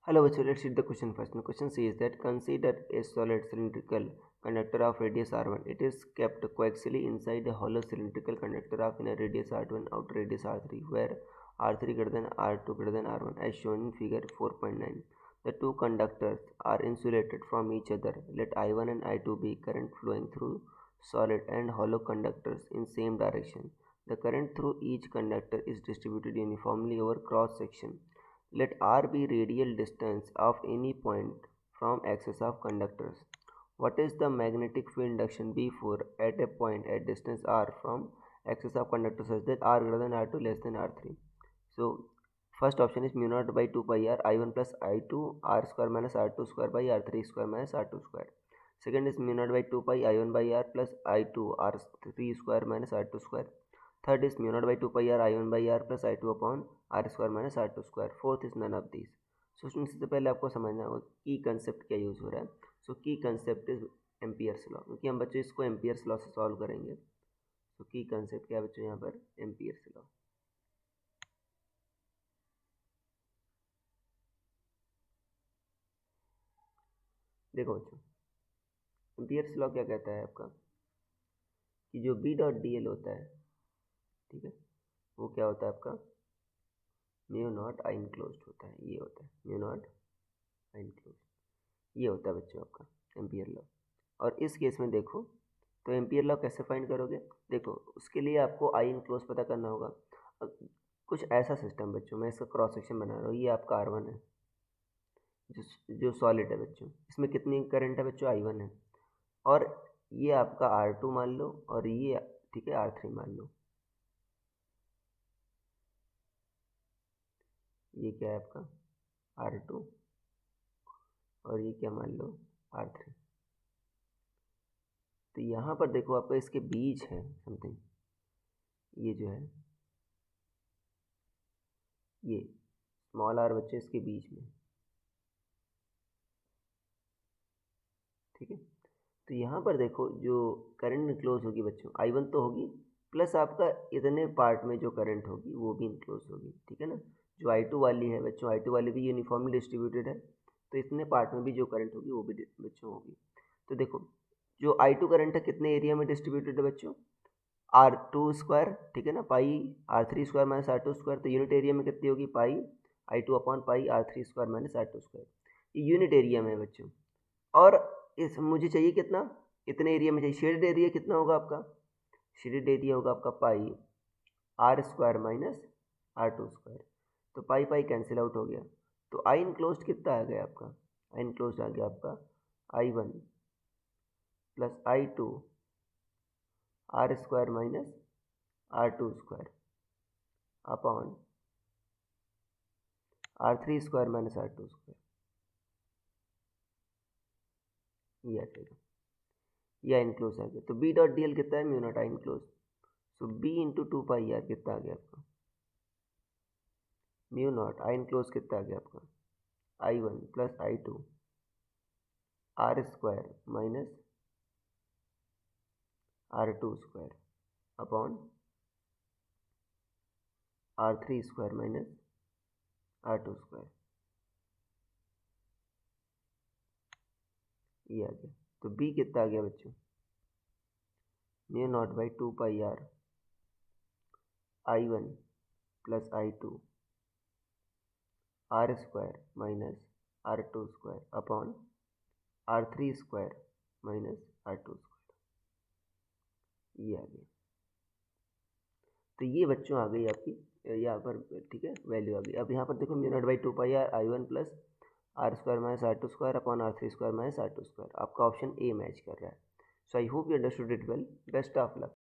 Hello, so let's read the question first. The question says that consider a solid cylindrical conductor of radius r1. It is kept coaxially inside a hollow cylindrical conductor of inner radius r2 and outer radius r3, where r3 greater than r2 greater than r1, as shown in figure 4.9. The two conductors are insulated from each other. Let I1 and I2 be current flowing through solid and hollow conductors in same direction. The current through each conductor is distributed uniformly over cross section. Let r be radial distance of any point from axis of conductors. What is the magnetic field induction B4 at a point at distance r from axis of conductor such that r greater than r2 less than r3? So first option is mu naught by 2 pi r I1 plus I2 r square minus r2 square by r3 square minus r2 square. Second is mu naught by 2 pi I1 by r plus I2 r3 square minus r2 square. Third is mu naught by 2 pi r I1 by r plus I2 upon r square minus r2 square. Fourth is none of these. So सबसे पहले आपको समझना होगा की concept क्या use हो रहा है. सो की कंसेप्ट इज एम्पियर्स लॉ, क्योंकि हम बच्चों इसको एम्पियर्स लॉ से सॉल्व करेंगे. सो की कंसेप्ट क्या है बच्चों यहाँ पर? Ampere's law. देखो बच्चों, एम्पियर्स लॉ क्या कहता है आपका कि जो बी डॉट डी एल होता है, ठीक है, वो क्या होता है आपका म्यू नॉट आई इनक्लोज्ड होता है. ये होता है म्यू नॉट आई इनक्लोज्ड. ये होता है बच्चों आपका एम्पियर लॉ. और इस केस में देखो तो एम्पियर लॉ कैसे फाइंड करोगे? देखो उसके लिए आपको आई इनक्लोज पता करना होगा. कुछ ऐसा सिस्टम बच्चों, मैं इसका क्रॉस सेक्शन बना रहा हूँ. ये आपका R1 है जो सॉलिड है बच्चों. इसमें कितनी करंट है बच्चों? I1 है. और ये आपका R2 मान लो और ये ठीक है R3 मान लो. ये क्या है आपका R2 और ये क्या मान लो R3. तो यहाँ पर देखो आपका इसके बीच है समथिंग, ये जो है ये स्मॉल आर बच्चे इसके बीच में, ठीक है. तो यहाँ पर देखो जो करंट इनक्लोज होगी बच्चों I1 तो होगी, प्लस आपका इतने पार्ट में जो करंट होगी वो भी इनक्लोज होगी, ठीक है ना. जो I2 वाली है बच्चों, I2 वाली भी यूनिफॉर्मली डिस्ट्रीब्यूटेड है, तो इतने पार्ट में भी जो करंट होगी वो भी बच्चों होगी. तो देखो जो I2 करंट है कितने एरिया में डिस्ट्रीब्यूटेड है बच्चों? R2 स्क्वायर, ठीक है ना, पाई R3 square minus R2 square. तो यूनिट एरिया में कितनी होगी? पाई I2 upon pi R3 square minus R2 square. ये यूनिट एरिया में है बच्चों. और इस मुझे चाहिए कितना? इतने एरिया में चाहिए. शेडेड एरिया कितना होगा आपका? शेडेड एरिया होगा आपका पाई R square minus R2 square. तो पाई पाई कैंसिल आउट हो गया. तो आई इनक्लोज्ड कितना आ गया आपका? आई इनक्लोज्ड आ गया आपका I1 plus I2 R square minus R2 square upon R3 square minus R2 square. ये आ जाएगा, ये इनक्लोज आ गया. तो बी डॉट डी एल कितना है? Mu not I enclose. So b into 2 pi r कितना आ गया आपका? म्यू नॉट आई इनक्लोज कितना आ गया आपका? I1 plus I2 R square minus R2 square upon R3 square minus R2 square. ये आ गया. तो B कितना आ गया बच्चों? Mu not by 2 pi r I1 plus I2 R square minus R2 square upon R3 square minus R2 square. ये आ गया. तो ये बच्चों आ गई आपकी यहाँ पर, ठीक है, वैल्यू आ गई. अब यहाँ पर देखो mu not by 2 pi r I1 plus R square minus R2 square upon R3 square minus R2 square. आपका ऑप्शन ए मैच कर रहा है. So I hope you understood it well. Best of luck.